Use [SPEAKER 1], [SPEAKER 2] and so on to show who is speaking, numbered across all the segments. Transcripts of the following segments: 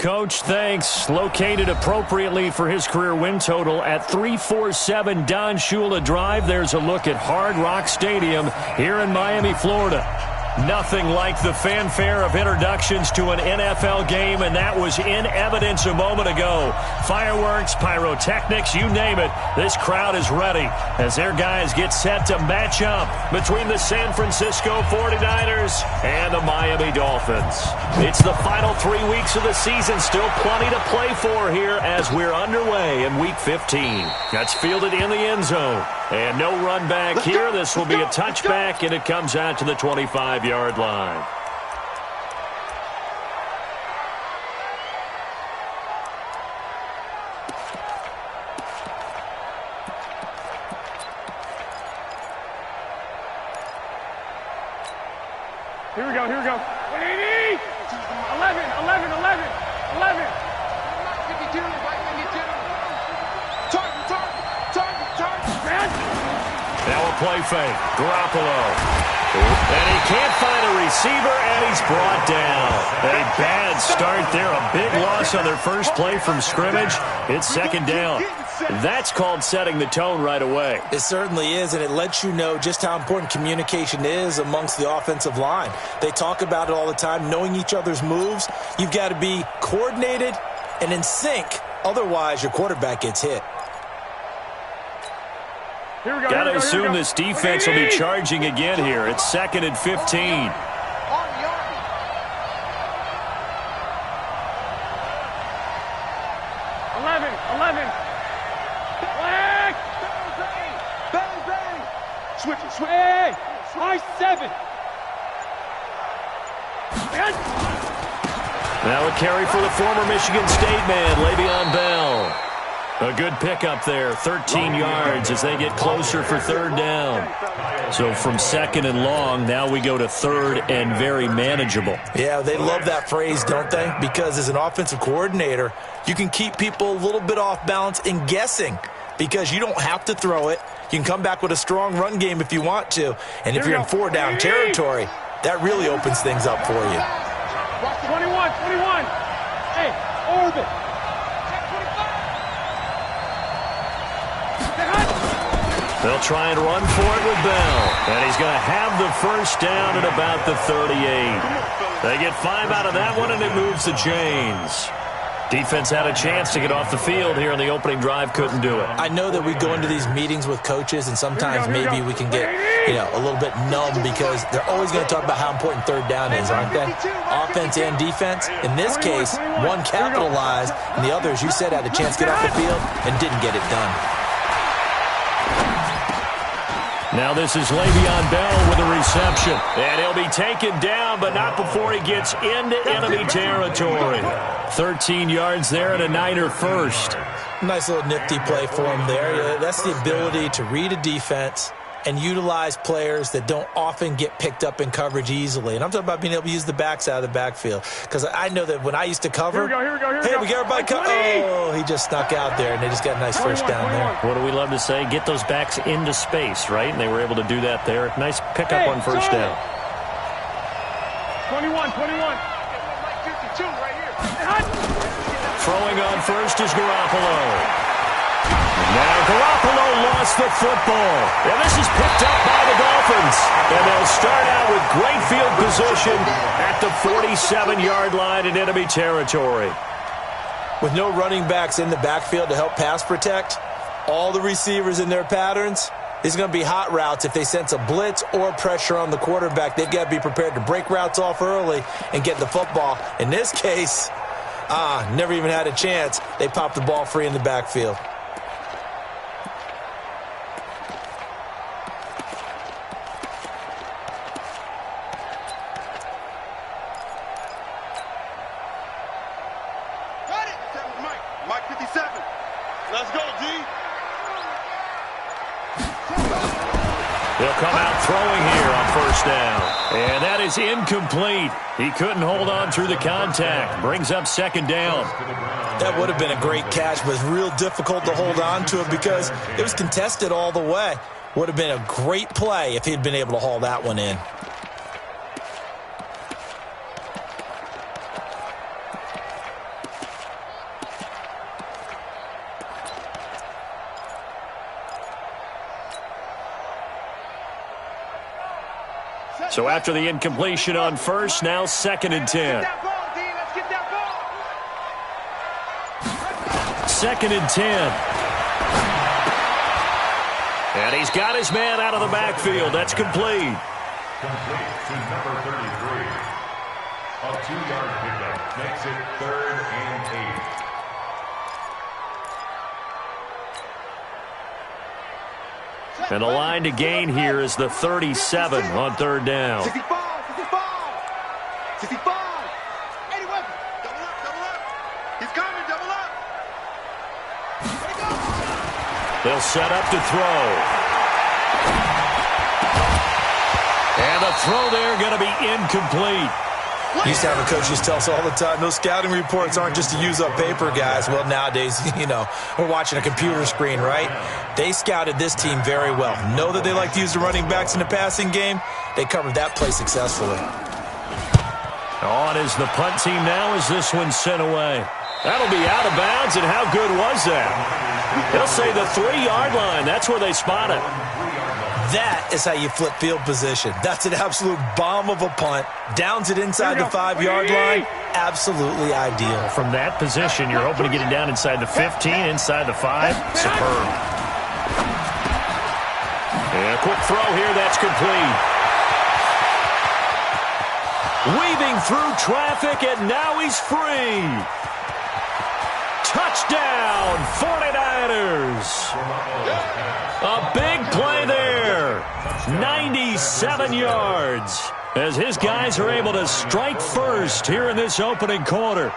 [SPEAKER 1] Coach. Thanks. Located appropriately for his career win total at 347 Don Shula Drive. There's a look at Hard Rock Stadium here in Miami, Florida. Nothing like the fanfare of introductions to an NFL game, and that was in evidence a moment ago. Fireworks, pyrotechnics, you name it. This crowd is ready as their guys get set to match up between the San Francisco 49ers and the Miami Dolphins. It's the final 3 weeks of the season. Still plenty to play for here as we're underway in Week 15. That's fielded in the end zone. And no run back here. This will be a touchback, and it comes out to the 25-yard line.
[SPEAKER 2] Here we go, here we go. 180! 11. 52, right 52. Target.
[SPEAKER 1] Now a play fake. Garoppolo. And he can't find a receiver, and he's brought down. A bad start there. A big loss on their first play from scrimmage. It's second down. That's called setting the tone right away.
[SPEAKER 3] It certainly is, and it lets you know just how important communication is amongst the offensive line. They talk about it all the time, knowing each other's moves. You've got to be coordinated and in sync. Otherwise, your quarterback gets hit.
[SPEAKER 1] Got to assume this defense will be charging again here. It's 2nd and 15.
[SPEAKER 2] 11. Flag. Switch it. Hey, nice 7.
[SPEAKER 1] Now a carry for the former Michigan State man, Le'Veon Bell. A good pickup there, 13 yards as they get closer for third down. So from 2nd and long, now we go to 3rd and very manageable.
[SPEAKER 3] Yeah, they love that phrase, don't they? Because as an offensive coordinator, you can keep people a little bit off balance and guessing because you don't have to throw it. You can come back with a strong run game if you want to. And if you're in 4-down territory, that really opens things up for you.
[SPEAKER 2] 21. Hey, orbit.
[SPEAKER 1] They'll try and run for it with Bell. And he's going to have the first down at about the 38. They get 5 out of that one, and it moves the chains. Defense had a chance to get off the field here in the opening drive, couldn't do it.
[SPEAKER 3] I know that we go into these meetings with coaches, and sometimes maybe we can get, a little bit numb because they're always going to talk about how important third down is, aren't they? Offense and defense. In this case, one capitalized, and the other, as you said, had a chance to get off the field and didn't get it done.
[SPEAKER 1] Now this is Le'Veon Bell with a reception. And he'll be taken down, but not before he gets into enemy territory. 13 yards there and a Niner first.
[SPEAKER 3] Nice little nifty play for him there. Yeah, that's the ability to read a defense and utilize players that don't often get picked up in coverage easily. And I'm talking about being able to use the backs out of the backfield. Because I know that when I used to cover,
[SPEAKER 2] here we go.
[SPEAKER 3] Hey, we got everybody covered. Oh, he just snuck out there, and they just got a nice first down there.
[SPEAKER 1] What do we love to say? Get those backs into space, right? And they were able to do that there. Nice pickup on first down.
[SPEAKER 2] 21. 52 right here.
[SPEAKER 1] Throwing on first is Garoppolo. Now Garoppolo lost the football. And this is picked up by the Dolphins. And they'll start out with great field position at the 47-yard line in enemy territory.
[SPEAKER 3] With no running backs in the backfield to help pass protect, all the receivers in their patterns, these are going to be hot routes. If they sense a blitz or pressure on the quarterback, they've got to be prepared to break routes off early and get the football. In this case, never even had a chance. They popped the ball free in the backfield.
[SPEAKER 2] Mike 57. Let's go, D.
[SPEAKER 1] They'll come out throwing here on first down. And that is incomplete. He couldn't hold on through the contact. Brings up second down.
[SPEAKER 3] That would have been a great catch, but it's real difficult to hold on to it because it was contested all the way. Would have been a great play if he'd been able to haul that one in.
[SPEAKER 1] So after the incompletion on first, now 2nd and 10. 2nd and 10. And he's got his man out of the backfield. That's complete.
[SPEAKER 4] Complete to number 33. A 2-yard pickup makes it 3rd and 8.
[SPEAKER 1] And the line to gain here is the 37 on 3rd down.
[SPEAKER 2] 65. 65. 81. Double up. He's coming, double up.
[SPEAKER 1] They'll set up to throw. And the throw there going to be incomplete.
[SPEAKER 3] Used to have a coach used to tell us all the time, those scouting reports aren't just to use up paper, guys. Well, nowadays, we're watching a computer screen, right? They scouted this team very well. Know that they like to use the running backs in the passing game. They covered that play successfully.
[SPEAKER 1] On is the punt team now as this one's sent away. That'll be out of bounds, and how good was that? They'll say the 3-yard line. That's where they spot it.
[SPEAKER 3] That is how you flip field position. That's an absolute bomb of a punt. Downs it inside the 5-yard line. Absolutely ideal.
[SPEAKER 1] From that position, you're hoping to get it down inside the 15, inside the 5. Superb. And a quick throw here. That's complete. Weaving through traffic, and now he's free. Touchdown, 49ers. A big play there. 97 yards as his guys are able to strike first here in this opening quarter.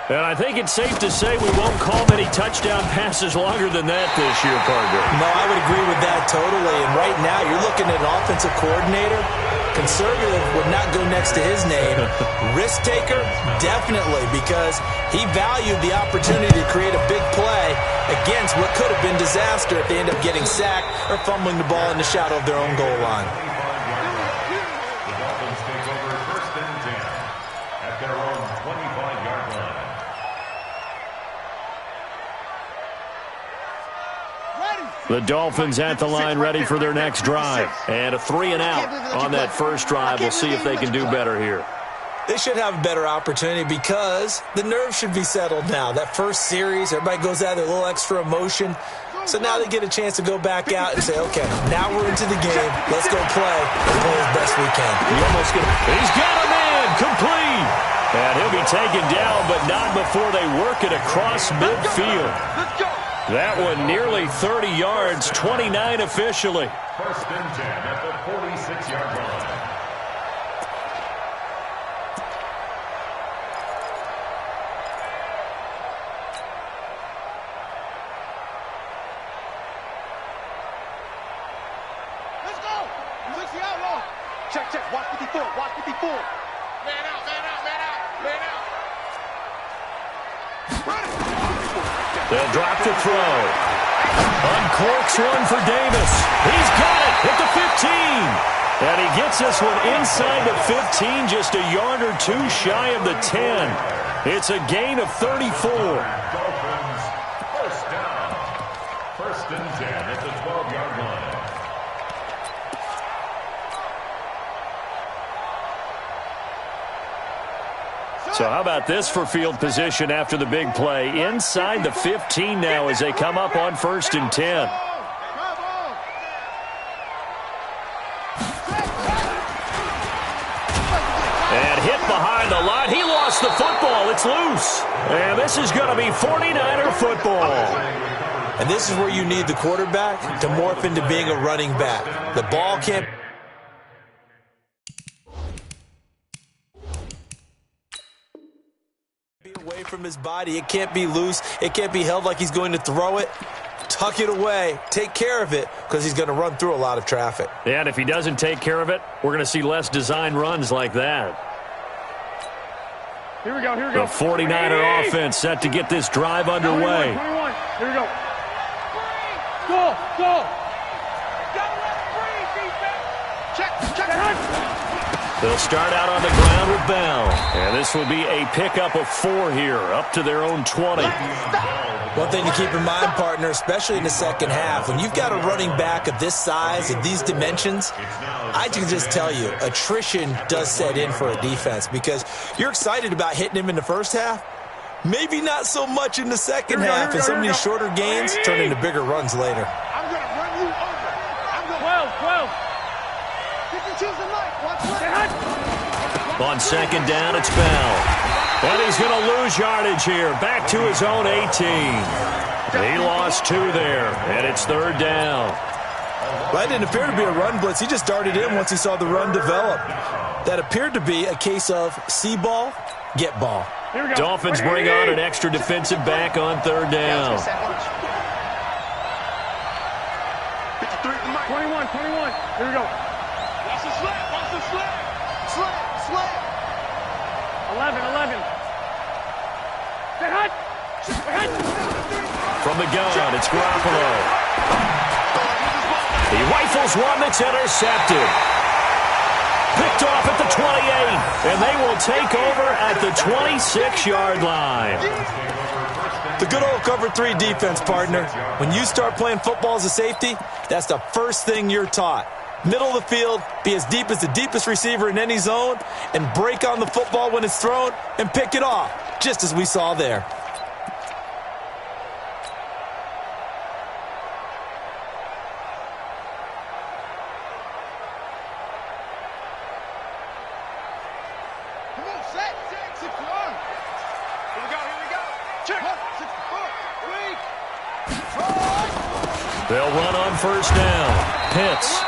[SPEAKER 1] And I think it's safe to say we won't call many touchdown passes longer than that this year, partner.
[SPEAKER 3] No, I would agree with that totally. And right now you're looking at an offensive coordinator. Conservative would not go next to his name. Risk taker, definitely, because he valued the opportunity to create a big play against what could have been disaster if they end up getting sacked or fumbling the ball in the shadow of their own goal line.
[SPEAKER 4] The Dolphins take over 1st and 10 at their own 25-yard line.
[SPEAKER 1] The Dolphins at the line ready for their next drive. And a 3-and-out on that first drive. We'll see if they can do better here.
[SPEAKER 3] They should have a better opportunity because the nerves should be settled now. That first series, everybody goes out with a little extra emotion. So now they get a chance to go back out and say, okay, now we're into the game. Let's go play and play as best we can.
[SPEAKER 1] He's got him in, complete. And he'll be taken down, but not before they work it across midfield. That one nearly 30 yards, 29 officially.
[SPEAKER 4] 1st and 10 at the 46-yard line.
[SPEAKER 2] Let's go. Let's see how long. Check. Watch 54. Watch 54. Man out.
[SPEAKER 1] They'll drop the throw. Uncorks one for Davis. He's got it at the 15. And he gets this one inside the 15, just a yard or two shy of the 10. It's a gain of 34.
[SPEAKER 4] Dolphins, 1st down. 1st and 10 at the 12-yard line.
[SPEAKER 1] So how about this for field position after the big play? Inside the 15 now as they come up on 1st and 10. And hit behind the line. He lost the football. It's loose. And this is going to be 49er football.
[SPEAKER 3] And this is where you need the quarterback to morph into being a running back. The ball can't be away from his body. It can't be loose. It can't be held like he's going to throw it. Tuck it away. Take care of it because he's going to run through a lot of traffic.
[SPEAKER 1] Yeah, and if he doesn't take care of it, we're going to see less design runs like that.
[SPEAKER 2] Here we go.
[SPEAKER 1] The 49er offense set to get this drive underway.
[SPEAKER 2] 21. Here we go. Go. Check.
[SPEAKER 1] They'll start out on the ground with Bell. And this will be a pickup of 4 here, up to their own 20.
[SPEAKER 3] One thing to keep in mind, partner, especially in the second half, when you've got a running back of this size, of these dimensions, I can just tell you, attrition does set in for a defense because you're excited about hitting him in the first half. Maybe not so much in the second half, and some of these shorter gains turn into bigger runs later.
[SPEAKER 2] I'm going to run you over. I'm going to
[SPEAKER 5] 12.
[SPEAKER 2] Pick and choose the night. Watch.
[SPEAKER 1] On second down, it's Bell. And he's going to lose yardage here. Back to his own 18. He lost 2 there, and it's third down.
[SPEAKER 3] Well, that didn't appear to be a run blitz. He just darted in once he saw the run develop. That appeared to be a case of see ball, get ball.
[SPEAKER 1] Dolphins bring on an extra defensive back on third down.
[SPEAKER 2] 53 to the mic.
[SPEAKER 5] 21. Here we go.
[SPEAKER 2] Watch the slant. Watch the slant. Slant.
[SPEAKER 5] 11. Get hot.
[SPEAKER 1] From the gun, it's Garoppolo. He rifles one that's intercepted. Picked off at the 28, and they will take over at the 26-yard line.
[SPEAKER 3] The good old cover 3 defense, partner. When you start playing football as a safety, that's the first thing you're taught. Middle of the field, be as deep as the deepest receiver in any zone, and break on the football when it's thrown and pick it off, just as we saw there.
[SPEAKER 2] Come on, set. 6 on. Here we go. Check. 6
[SPEAKER 1] They'll run on first down. Pitts.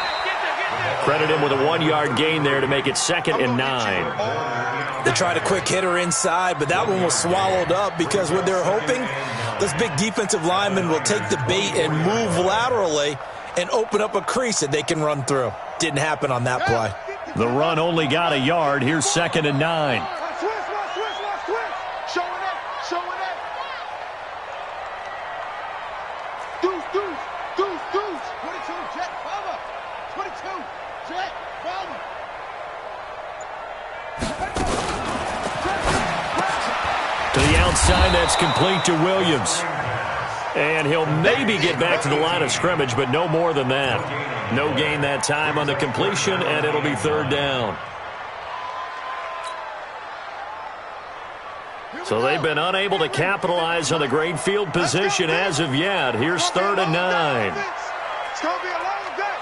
[SPEAKER 1] Credit him with a 1-yard gain there to make it 2nd and 9.
[SPEAKER 3] They tried a quick hitter inside, but that one was swallowed up because what they're hoping, those big defensive linemen will take the bait and move laterally and open up a crease that they can run through. Didn't happen on that play.
[SPEAKER 1] The run only got a yard. Here's 2nd and 9.
[SPEAKER 2] Switch. Showing it. Deuce. 22, jet, cover. 22, jet, cover.
[SPEAKER 1] To the outside, that's complete to Williams. And he'll maybe get back to the line of scrimmage, but no more than that. No gain that time on the completion, and it'll be third down. So they've been unable to capitalize on the great field position as of yet. Here's 3rd and 9.
[SPEAKER 2] It's going to be a long day.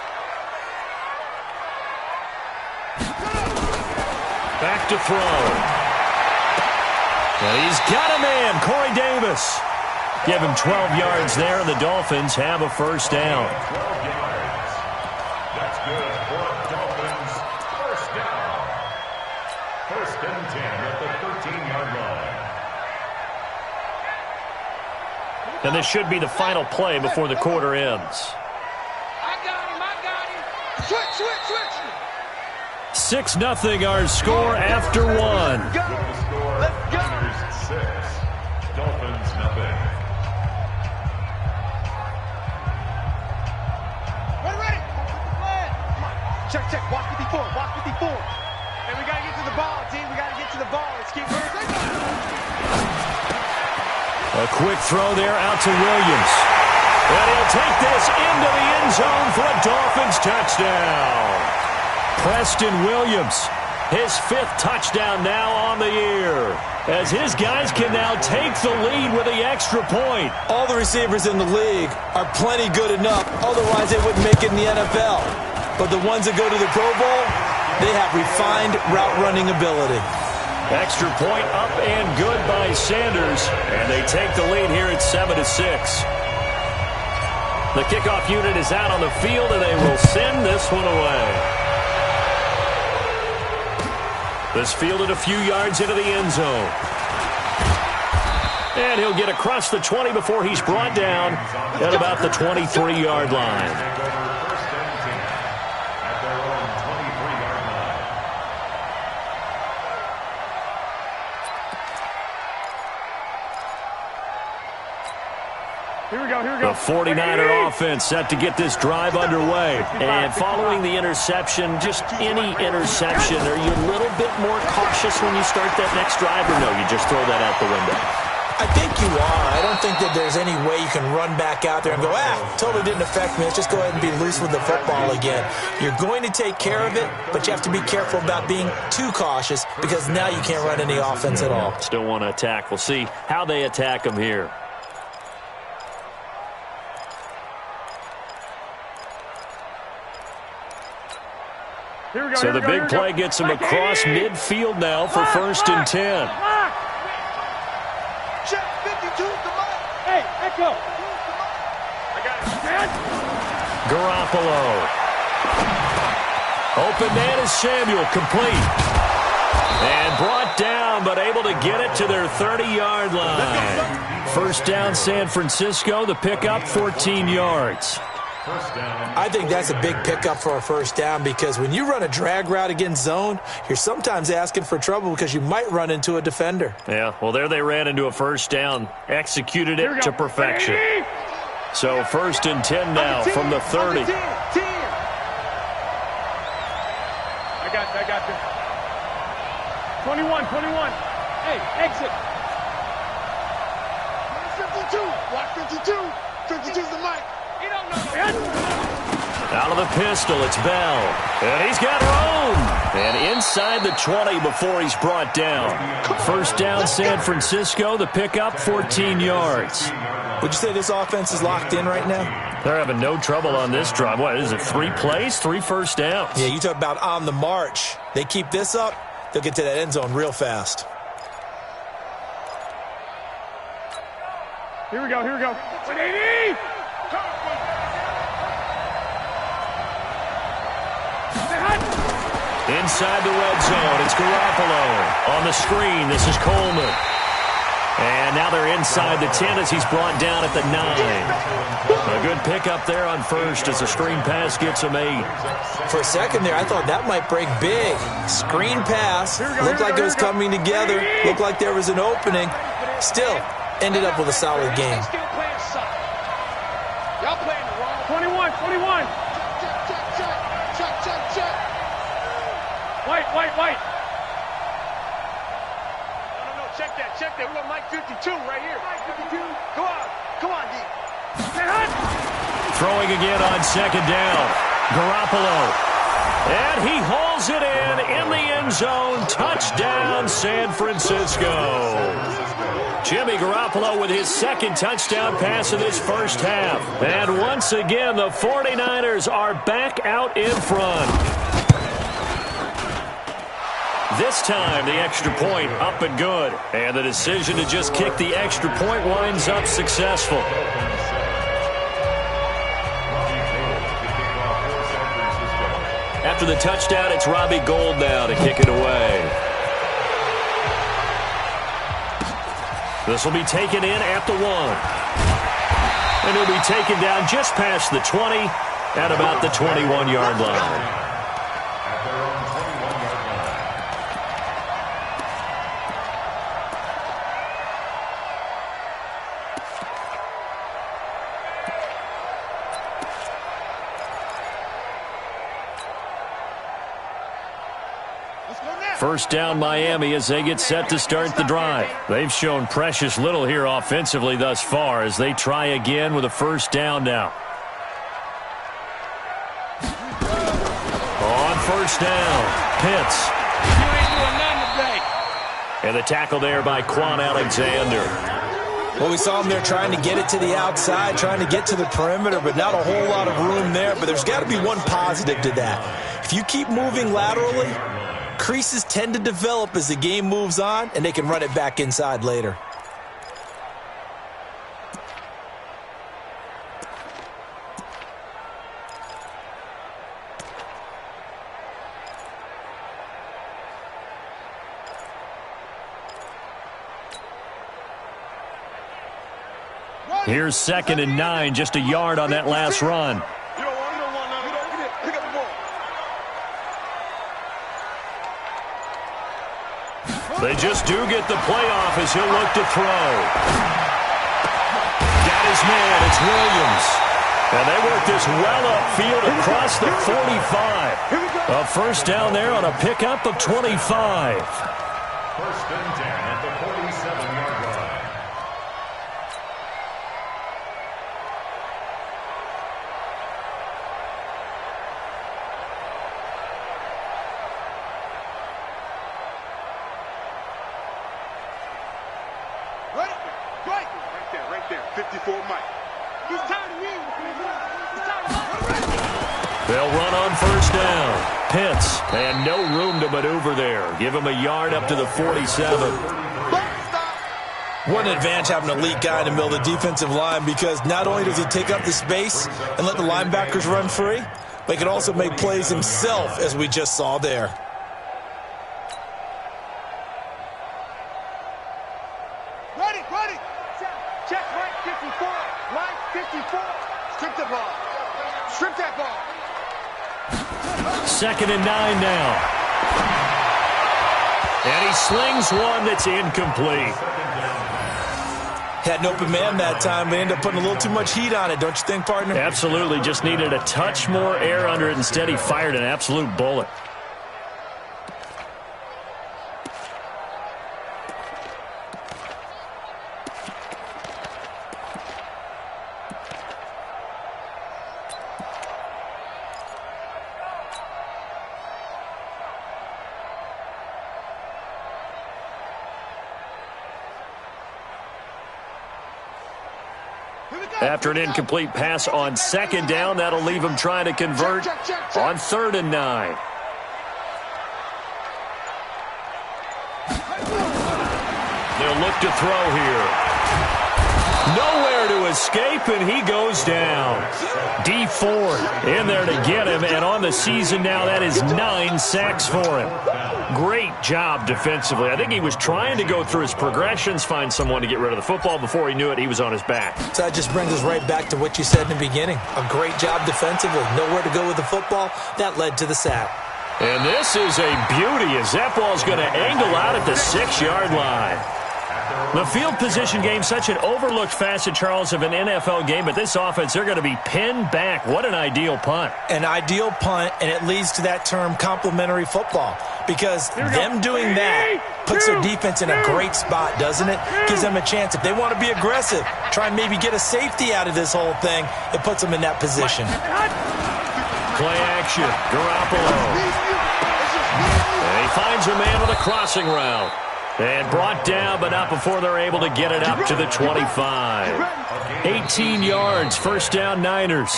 [SPEAKER 1] Back to throw. And he's got a man, Corey Davis. Give him 12 yards there, and the Dolphins have a first down.
[SPEAKER 4] 12 yards. That's good for Dolphins. First down. 1st and 10 at the 13-yard line.
[SPEAKER 1] And this should be the final play before the quarter ends.
[SPEAKER 2] I got him. Switch.
[SPEAKER 1] 6-0 our score after 1.
[SPEAKER 4] Let's go. 6. Dolphins nothing.
[SPEAKER 2] Ready. Check. Watch 54. And we got to get to the ball, team. Let's keep moving.
[SPEAKER 1] A quick throw there out to Williams. And he'll take this into the end zone for a Dolphins touchdown. Preston Williams, his 5th touchdown now on the year, as his guys can now take the lead with the extra point.
[SPEAKER 3] All the receivers in the league are plenty good enough, otherwise they wouldn't make it in the NFL. But the ones that go to the Pro Bowl, they have refined route running ability.
[SPEAKER 1] Extra point up and good by Sanders, and they take the lead here at 7-6. The kickoff unit is out on the field, and they will send this one away. This fielded a few yards into the end zone. And he'll get across the 20 before he's brought down at about the 23-yard line.
[SPEAKER 5] Here we go.
[SPEAKER 1] The 49er offense set to get this drive underway. And following the interception, just any interception, are you a little bit more cautious when you start that next drive, or no, you just throw that out the window?
[SPEAKER 3] I think you are. I don't think that there's any way you can run back out there and go, totally didn't affect me. Let's just go ahead and be loose with the football again. You're going to take care of it, but you have to be careful about being too cautious because now you can't run any offense at all.
[SPEAKER 1] Still want to attack. We'll see how they attack him here. So the big play gets him across midfield now for 1st and 10.
[SPEAKER 2] Check 52 to Mike.
[SPEAKER 5] Hey, Echo.
[SPEAKER 2] I got it.
[SPEAKER 1] Garoppolo. Open man is Samuel, complete. And brought down, but able to get it to their 30-yard line. 1st down, San Francisco. The pickup, 14 yards.
[SPEAKER 3] I think that's a big pickup for a 1st down because when you run a drag route against zone, you're sometimes asking for trouble because you might run into a defender.
[SPEAKER 1] Yeah, well, there they ran into a 1st down, executed it to perfection. So 1st and 10 now from the 30.
[SPEAKER 5] I got this. 21. Hey, exit.
[SPEAKER 2] 52. Watch 52. 52's the mic.
[SPEAKER 5] He don't know.
[SPEAKER 1] Out of the pistol, it's Bell. And he's got room. And inside the 20 before he's brought down. 1st down, San Francisco. The pickup, 14 yards.
[SPEAKER 3] Would you say this offense is locked in right now?
[SPEAKER 1] They're having no trouble on this drive. What is it, 3 plays, 3 first downs?
[SPEAKER 3] Yeah, you talk about on the march. They keep this up, they'll get to that end zone real fast.
[SPEAKER 5] Here we go. 180.
[SPEAKER 1] Inside the red zone, it's Garoppolo. On the screen, this is Coleman. And now they're inside the 10 as he's brought down at the 9. A good pickup there on 1st as the screen pass gets him 8.
[SPEAKER 3] For a second there, I thought that might break big. Screen pass, looked like it was coming together, looked like there was an opening. Still, ended up with a solid game.
[SPEAKER 2] Y'all playing the wrong.
[SPEAKER 5] 21.
[SPEAKER 2] Check.
[SPEAKER 5] White.
[SPEAKER 2] No. Check that. We got Mike 52 right here. Mike 52. Come on, D.
[SPEAKER 1] Throwing again on 2nd down. Garoppolo. And he hauls it in the end zone. Touchdown, San Francisco. Jimmy Garoppolo with his 2nd touchdown pass of this 1st half. And once again, the 49ers are back out in front. This time, the extra point up and good. And the decision to just kick the extra point winds up successful. After the touchdown, it's Robbie Gould now to kick it away. This will be taken in at the 1. And he'll be taken down just past the 20 at about the 21-yard line. First down, Miami, as they get set to start the drive. They've shown precious little here offensively thus far as they try again with a 1st down now. On 1st down, Pitts.
[SPEAKER 5] You ain't doing nothing today.
[SPEAKER 1] And the tackle there by Quan Alexander.
[SPEAKER 3] Well, we saw him there trying to get it to the outside, trying to get to the perimeter, but not a whole lot of room there. But there's got to be one positive to that. If you keep moving laterally, creases tend to develop as the game moves on, and they can run it back inside later.
[SPEAKER 1] Here's 2nd and 9, just a yard on that last run.
[SPEAKER 2] You don't want none. Pick up the ball.
[SPEAKER 1] They just do get the playoff as he'll look to throw. Got his man, it's Williams. And they work this well upfield across the 45. A 1st down there on a pickup of 25.
[SPEAKER 4] 1st and 10 at the 47-yard line.
[SPEAKER 2] 54 Mike. He's tired of you. He's tired of you.
[SPEAKER 1] They'll run on first down. Pitts, and no room to maneuver there. Give him a yard up to the 47.
[SPEAKER 3] What an advantage having an elite guy in the middle of the defensive line, because not only does he take up the space and let the linebackers run free, but he can also make plays himself, as we just saw there.
[SPEAKER 2] Ready. Check Mike 54. Mike 54. Strip the ball. Strip that ball.
[SPEAKER 1] 2nd and 9 now. And he slings one that's incomplete.
[SPEAKER 3] Had an open man that time, but ended up putting a little too much heat on it, don't you think, partner?
[SPEAKER 1] Absolutely. Just needed a touch more air under it. Instead, he fired an absolute bullet. After an incomplete pass on 2nd down, that'll leave him trying to convert on 3rd and 9. They'll look to throw here. Nowhere to escape, and he goes down. D Ford in there to get him, and on the season now, that is 9 sacks for him. Great job defensively. I think he was trying to go through his progressions, find someone to get rid of the football. Before he knew it, he was on his back.
[SPEAKER 3] So that just brings us right back to what you said in the beginning. A great job defensively. Nowhere to go with the football. That led to the sack.
[SPEAKER 1] And this is a beauty as that ball's going to angle out at the 6-yard line. The field position game, such an overlooked facet, Charles, of an NFL game, but this offense, they're going to be pinned back. What an ideal punt.
[SPEAKER 3] An ideal punt, and it leads to that term complementary football, because them doing that puts their defense in a great spot, doesn't it? Gives them a chance. If they want to be aggressive, try and maybe get a safety out of this whole thing, it puts them in that position.
[SPEAKER 1] Play action, Garoppolo. And he finds a man with a crossing route. And brought down, but not before they're able to get it up to the 25. 18 yards, first down Niners.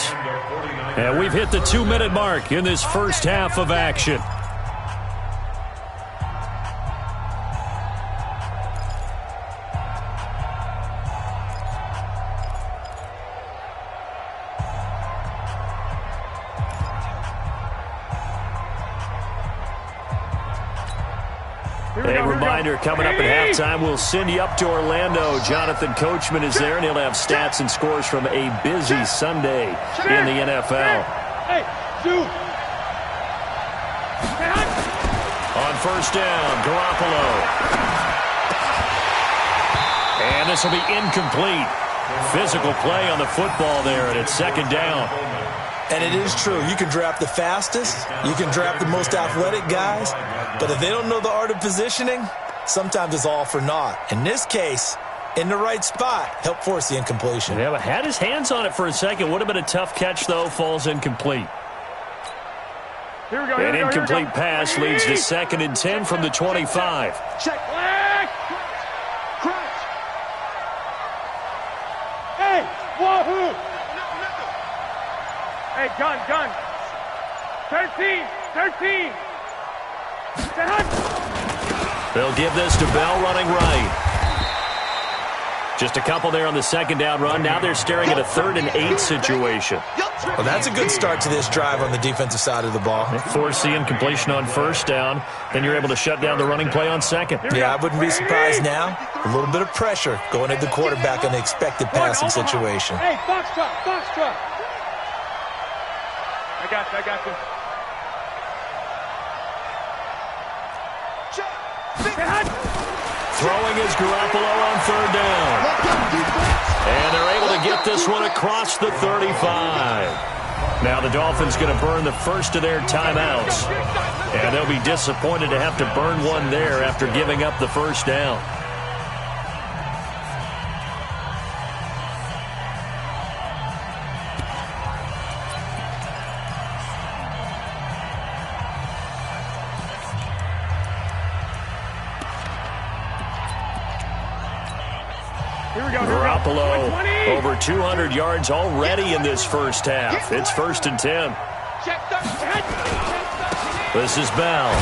[SPEAKER 1] And we've hit the 2-minute mark in this first half of action. A reminder, coming up at halftime, we'll send you up to Orlando. Jonathan Coachman is there, and he'll have stats and scores from a busy Sunday in the NFL.
[SPEAKER 5] Hey, shoot.
[SPEAKER 1] On first down, Garoppolo. And this will be incomplete. Physical play on the football there, and it's 2nd down.
[SPEAKER 3] And it is true. You can draft the fastest. You can draft the most athletic guys. But if they don't know the art of positioning, sometimes it's all for naught. In this case, in the right spot, helped force the incompletion.
[SPEAKER 1] Yeah, but had his hands on it for a second. Would have been a tough catch, though. Falls incomplete.
[SPEAKER 5] Here we go.
[SPEAKER 1] An incomplete pass leads to 2nd and 10 from the 25.
[SPEAKER 2] Check. Crunch.
[SPEAKER 5] Hey, wahoo. Hey, gun. 13.
[SPEAKER 1] They'll give this to Bell running right. Just a couple there on the 2nd down run. Now they're staring at a 3rd and 8 situation.
[SPEAKER 3] Well, that's a good start to this drive on the defensive side of the ball.
[SPEAKER 1] Force the incompletion on first down. Then you're able to shut down the running play on 2nd.
[SPEAKER 3] Yeah, I wouldn't be surprised now. A little bit of pressure going at the quarterback on the expected passing situation.
[SPEAKER 5] Hey, box truck. I got you.
[SPEAKER 1] Throwing is Garoppolo on 3rd down. And they're able to get this one across the 35. Now the Dolphins going to burn the first of their timeouts. And they'll be disappointed to have to burn one there after giving up the first down. Garoppolo over 200 yards already in this first half. It's 1st and 10. This is Bell.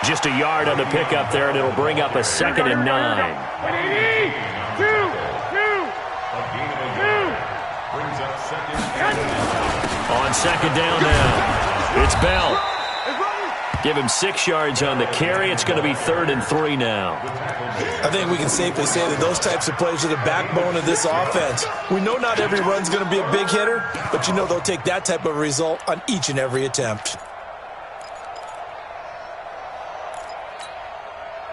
[SPEAKER 1] Just a yard on the pickup there, and it'll bring up a 2nd and 9. On 2nd down now, it's Bell. Give him 6 yards on the carry. It's going to be 3rd and 3 now.
[SPEAKER 3] I think we can safely say that those types of plays are the backbone of this offense. We know not every run's going to be a big hitter, but you know they'll take that type of result on each and every attempt.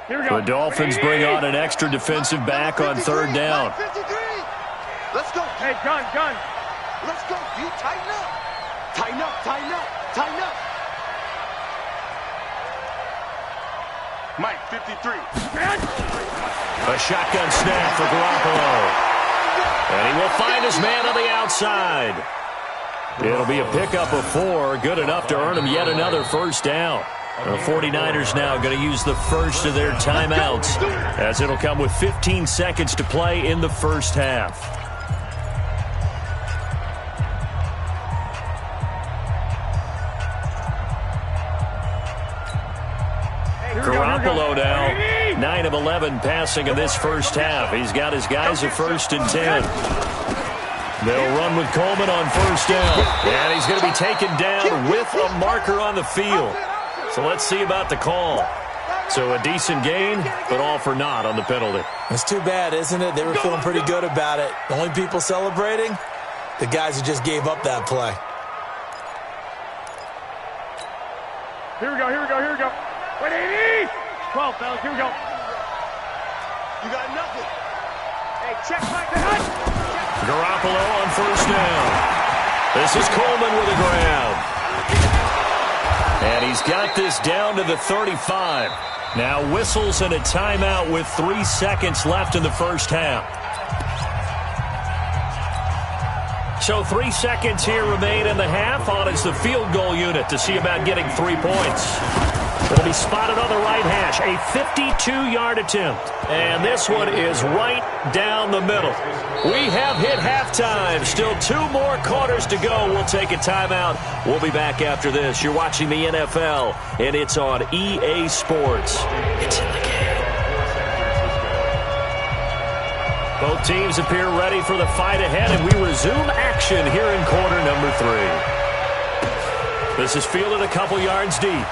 [SPEAKER 1] The Dolphins bring on an extra defensive back on 3rd down.
[SPEAKER 2] Let's go.
[SPEAKER 5] Hey, gun.
[SPEAKER 2] Let's go. You tighten up. Tighten up. Mike, 53.
[SPEAKER 1] A shotgun snap for Garoppolo. And he will find his man on the outside. It'll be a pickup of 4, good enough to earn him yet another 1st down. The 49ers now going to use the first of their timeouts, as it'll come with 15 seconds to play in the first half. Garoppolo now, 9 of 11 passing in this first half. He's got his guys at 1st and 10. They'll run with Coleman on 1st down. And he's going to be taken down with a marker on the field. So let's see about the call. So a decent gain, but all for naught on the penalty.
[SPEAKER 3] It's too bad, isn't it? They were feeling pretty good about it. The only people celebrating, the guys who just gave up that play.
[SPEAKER 5] Here we go. 180. 12, fellas. Here we go.
[SPEAKER 2] You got nothing.
[SPEAKER 5] Hey, check back the head.
[SPEAKER 1] Garoppolo on 1st down. This is Coleman with a grab. And he's got this down to the 35. Now whistles and a timeout with 3 seconds left in the first half. So 3 seconds here remain in the half. On is the field goal unit to see about getting 3 points. It'll be spotted on the right hash. A 52-yard attempt. And this one is right down the middle. We have hit halftime. Still 2 more quarters to go. We'll take a timeout. We'll be back after this. You're watching the NFL, and it's on EA Sports. It's in the game. Both teams appear ready for the fight ahead, and we resume action here in quarter number 3. This is fielded a couple yards deep.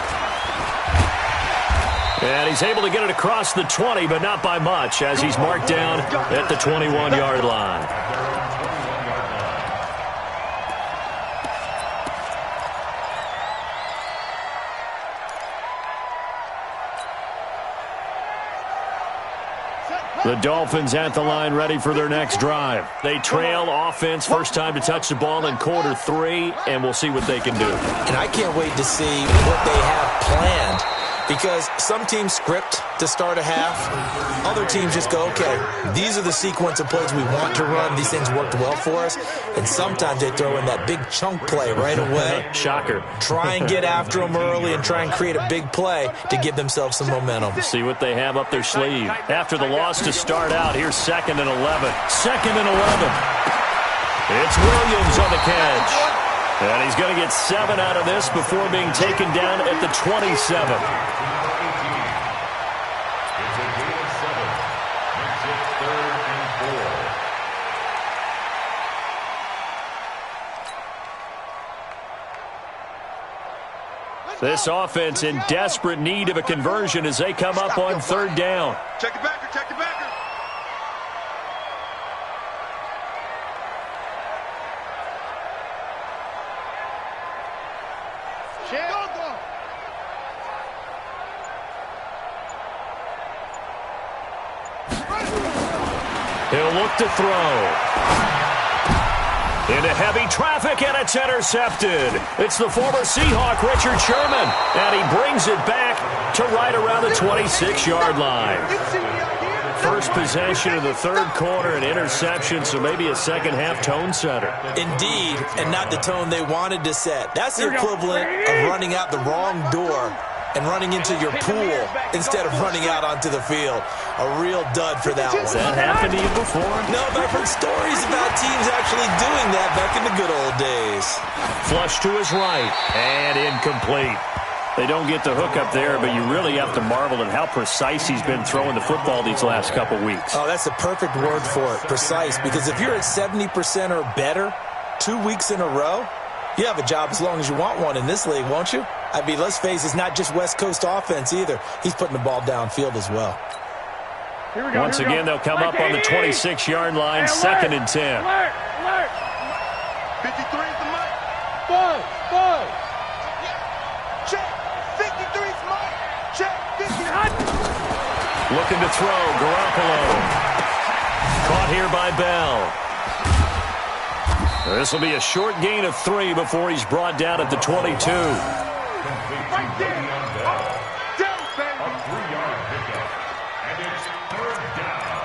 [SPEAKER 1] And he's able to get it across the 20, but not by much, as he's marked down at the 21-yard line. The Dolphins at the line, ready for their next drive. They trail offense, first time to touch the ball in quarter 3, and we'll see what they can do.
[SPEAKER 3] And I can't wait to see what they have planned. Because some teams script to start a half. Other teams just go, okay, these are the sequence of plays we want to run. These things worked well for us. And sometimes they throw in that big chunk play right away.
[SPEAKER 1] Shocker.
[SPEAKER 3] Try and get after them early and try and create a big play to give themselves some momentum.
[SPEAKER 1] See what they have up their sleeve. After the loss to start out, here's 2nd and 11. 2nd and 11. It's Williams on the catch. And he's going to get 7 out of this before being taken down at the 27. This offense in desperate need of a conversion as they come up on 3rd down.
[SPEAKER 2] Check the backer.
[SPEAKER 1] He'll look to throw. Into heavy traffic, and it's intercepted. It's the former Seahawk, Richard Sherman, and he brings it back to right around the 26-yard line. First possession of the 3rd quarter, an interception, so maybe a second-half tone setter.
[SPEAKER 3] Indeed, and not the tone they wanted to set. That's the equivalent of running out the wrong door and running into your pool instead of running out onto the field. A real dud for that one.
[SPEAKER 1] Has that happened to you before?
[SPEAKER 3] No, but I've heard stories about teams actually doing that back in the good old days.
[SPEAKER 1] Flush to his right, and incomplete. They don't get the hook up there, but you really have to marvel at how precise he's been throwing the football these last couple weeks.
[SPEAKER 3] Oh, that's the perfect word for it, precise, because if you're at 70% or better 2 weeks in a row, you have a job as long as you want one in this league, won't you? I mean, let's face it, it's not just West Coast offense either. He's putting the ball downfield as well.
[SPEAKER 1] Once again, they'll come up on the 26-yard line, 2nd and 10.
[SPEAKER 2] Alert! 53 is the mark. Ball. Check. 53 is the mark. Check. 50.
[SPEAKER 1] Looking to throw, Garoppolo. Caught here by Bell. This will be a short gain of 3 before he's brought down at the 22.
[SPEAKER 2] Right there. Down, baby.
[SPEAKER 4] A 3-yard pickup. And it's 3rd down.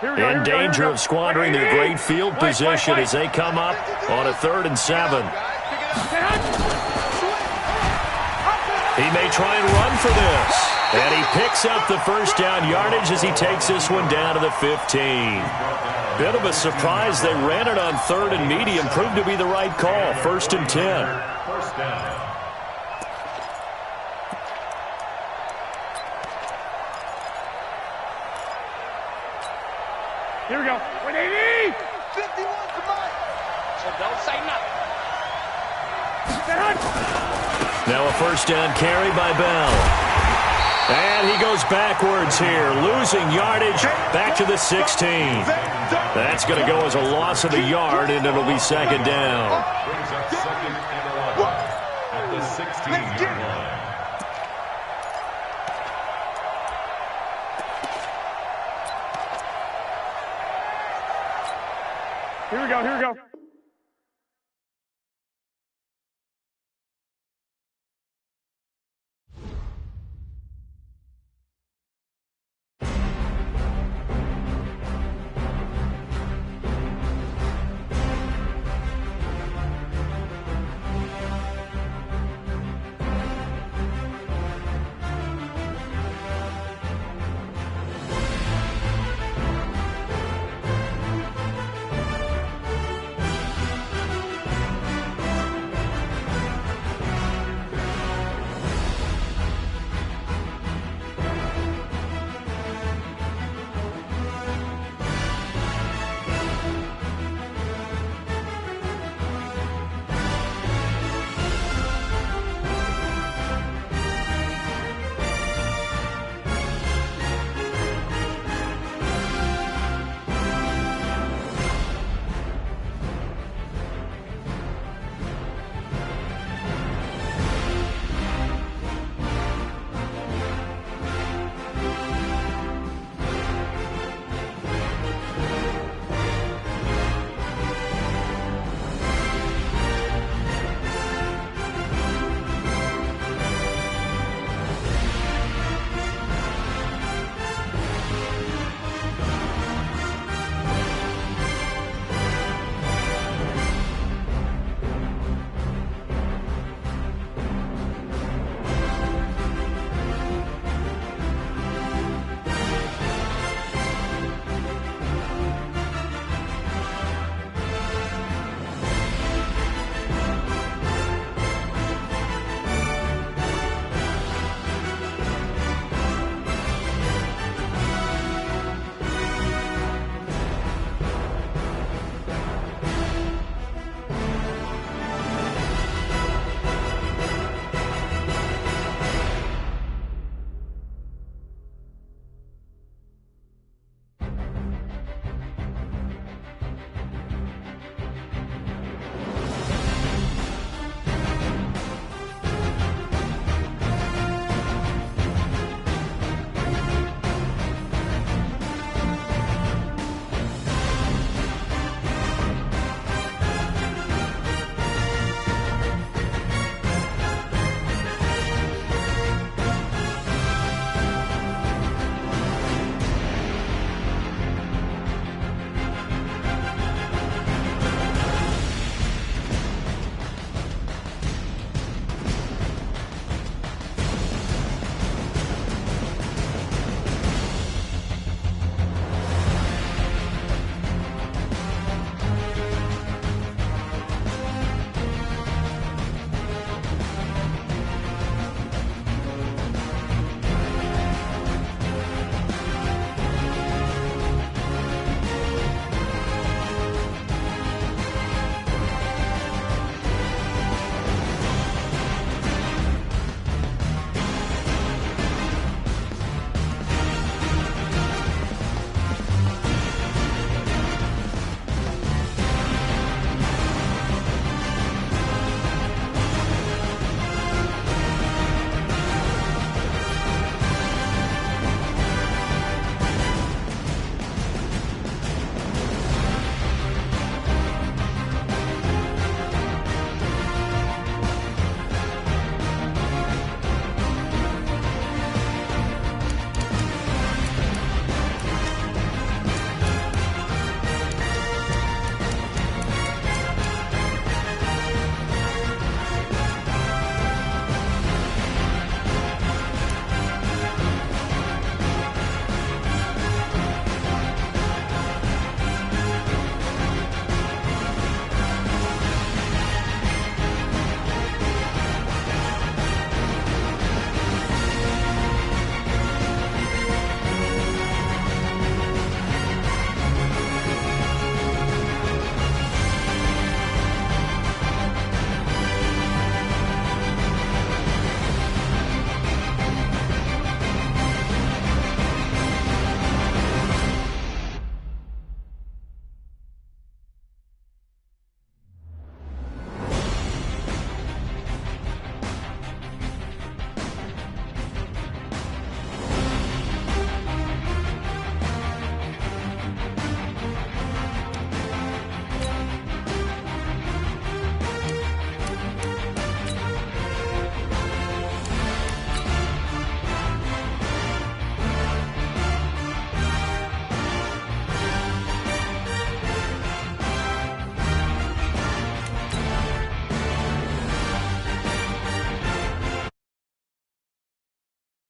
[SPEAKER 1] In danger of squandering their great field position as they come up on a 3rd and 7. He may try and run for this. And he picks up the first down yardage as he takes this one down to the 15. Bit of a surprise. They ran it on 3rd and medium. Proved to be the right call. 1st and 10.
[SPEAKER 4] First down.
[SPEAKER 5] Here we go. 180!
[SPEAKER 2] 51 to Mike. So don't say nothing.
[SPEAKER 1] Now a first down carry by Bell. And he goes backwards here, losing yardage back to the 16. That's going to go as a loss of a yard, and it'll be 2nd down.
[SPEAKER 4] Brings up 2nd and 11 at the 16-yard line.
[SPEAKER 5] Here we go.